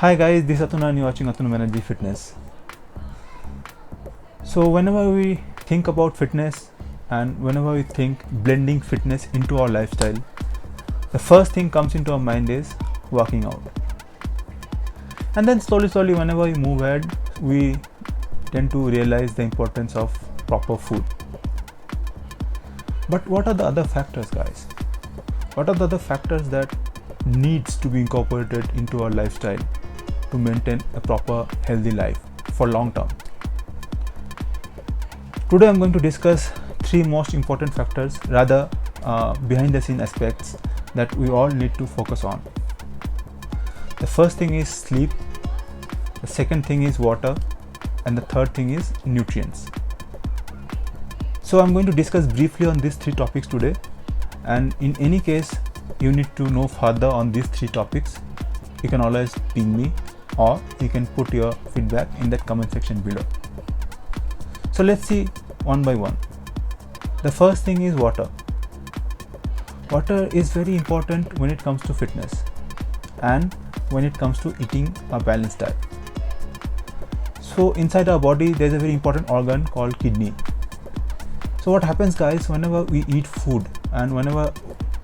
Hi guys, this is Atuna and you're watching Atuna Energy Fitness. So whenever we think about fitness and whenever we think blending fitness into our lifestyle, the first thing comes into our mind is working out. And then slowly whenever we move ahead, we tend to realize the importance of proper food. But what are the other factors, guys? What are the other factors that needs to be incorporated into our lifestyle to maintain a proper healthy life for long term? Today I'm going to discuss three most important factors, rather behind the scene aspects that we all need to focus on. The first thing is sleep, the second thing is water, and the third thing is nutrients. So I'm going to discuss briefly on these three topics today, and in any case you need to know further on these three topics, you can always ping me or you can put your feedback in that comment section below. So let's see one by one. The first thing is water. Water is very important when it comes to fitness and when it comes to eating a balanced diet. So inside our body there is a very important organ called kidney. So what happens, guys, whenever we eat food and whenever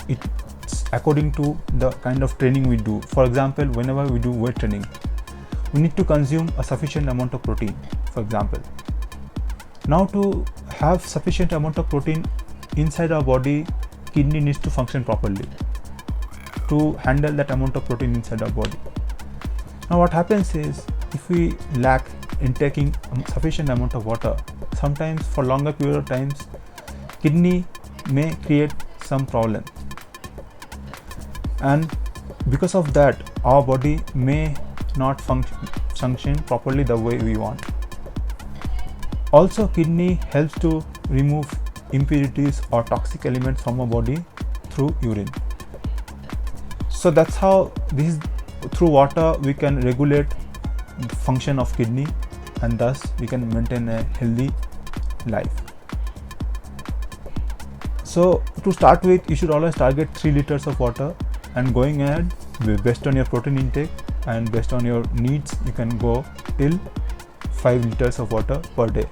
it's according to the kind of training we do, for example whenever we do weight training, we need to consume a sufficient amount of protein, for example. Now to have sufficient amount of protein inside our body, kidney needs to function properly to handle that amount of protein inside our body. Now what happens is, if we lack in taking sufficient amount of water, sometimes for longer period of times kidney may create some problem, and because of that our body may not function properly the way we want. Also, kidney helps to remove impurities or toxic elements from our body through urine. So that's how through water we can regulate the function of kidney, and thus we can maintain a healthy life. So to start with, you should always target 3 liters of water, and going ahead based on your protein intake and based on your needs, you can go till 5 liters of water per day.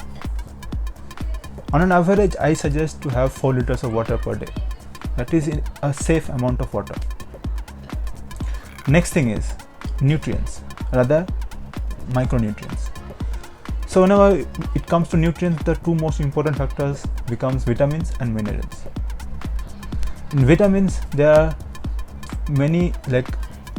On an average, I suggest to have 4 liters of water per day. That is a safe amount of water. Next thing is nutrients, rather micronutrients. So whenever it comes to nutrients, the two most important factors becomes vitamins and minerals. In vitamins, there are many, like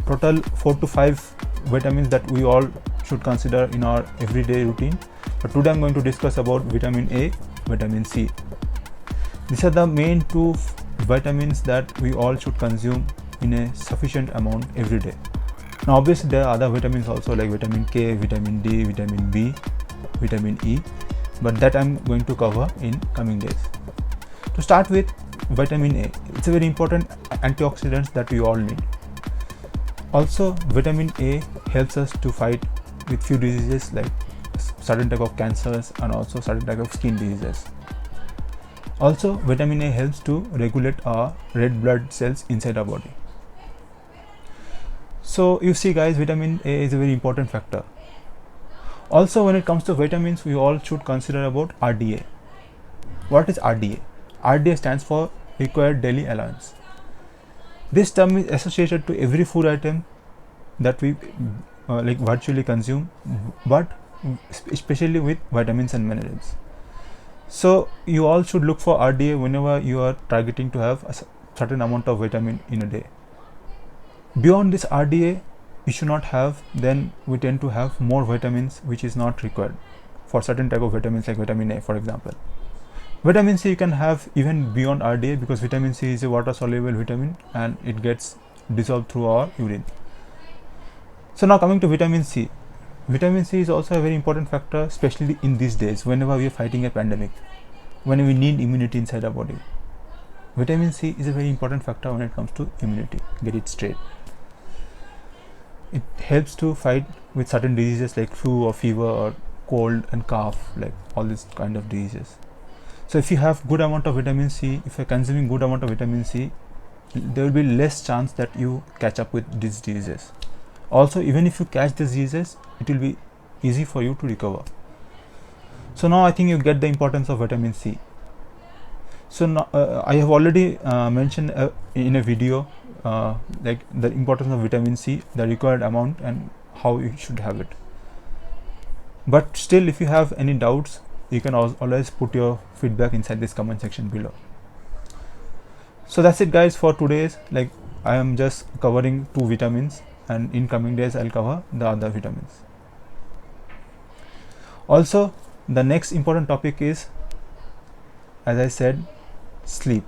total 4 to 5 vitamins that we all should consider in our everyday routine. But today I'm going to discuss about vitamin A, vitamin C. These are the main two vitamins that we all should consume in a sufficient amount every day. Now obviously there are other vitamins also, like vitamin K, vitamin D, vitamin B, vitamin E, but that I'm going to cover in coming days. To start with, vitamin A, it's a very important antioxidant that we all need. Also, vitamin A helps us to fight with few diseases like certain type of cancers and also certain type of skin diseases. Also, vitamin A helps to regulate our red blood cells inside our body. So you see, guys, vitamin A is a very important factor. Also, when it comes to vitamins, we all should consider about RDA. What is RDA? RDA stands for required daily allowance. This term is associated to every food item that we like virtually consume, but especially with vitamins and minerals. So you all should look for RDA whenever you are targeting to have a certain amount of vitamin in a day. Beyond this RDA, you should not have, then we tend to have more vitamins which is not required for certain type of vitamins, like vitamin A, for example. Vitamin C you can have even beyond RDA, because vitamin C is a water soluble vitamin and it gets dissolved through our urine. So now coming to vitamin C. Vitamin C is also a very important factor, especially in these days whenever we are fighting a pandemic, when we need immunity inside our body. Vitamin C is a very important factor when it comes to immunity. Get it straight. It helps to fight with certain diseases like flu or fever or cold and cough, like all these kind of diseases. So if you have good amount of vitamin C, if you're consuming good amount of vitamin C, there will be less chance that you catch up with these diseases. Also, even if you catch the diseases, it will be easy for you to recover. So now I think you get the importance of vitamin C. So now, I have already mentioned in a video like the importance of vitamin C, the required amount, and how you should have it. But still, if you have any doubts, you can always put your feedback inside this comment section below. So that's it guys for today's. Like, I am just covering 2 vitamins, and in coming days I'll cover the other vitamins. Also, the next important topic is, as I said, sleep.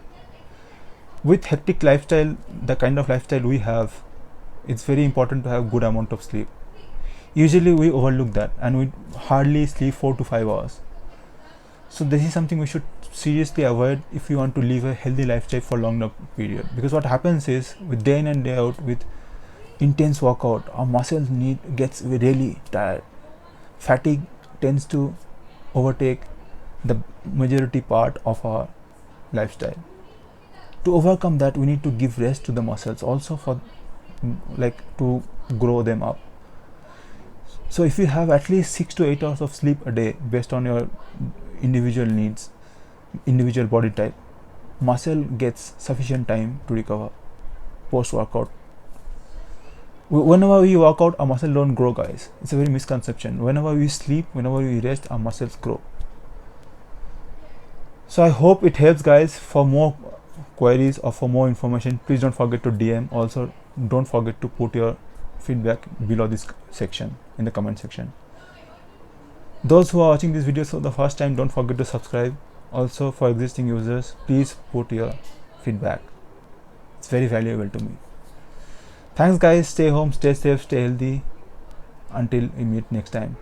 With hectic lifestyle, the kind of lifestyle we have, it's very important to have good amount of sleep. Usually we overlook that and we hardly sleep 4 to 5 hours. So this is something we should seriously avoid if you want to live a healthy lifestyle for longer period. Because what happens is, with day in and day out, with intense workout, our muscles gets really tired. Fatigue tends to overtake the majority part of our lifestyle. To overcome that, we need to give rest to the muscles also, for like to grow them up. So if you have at least 6 to 8 hours of sleep a day based on your individual needs, individual body type, muscle gets sufficient time to recover post workout. Whenever we work out, our muscle don't grow, guys. It's a very misconception. Whenever we sleep, whenever we rest, our muscles grow. So I hope it helps guys. For more queries or for more information, please don't forget to DM. Also, don't forget to put your feedback below this section in the comment section. Those who are watching this video for the first time, don't forget to subscribe. Also, for existing users, please put your feedback. It's very valuable to me. Thanks guys. Stay home, stay safe, stay healthy. Until we meet next time.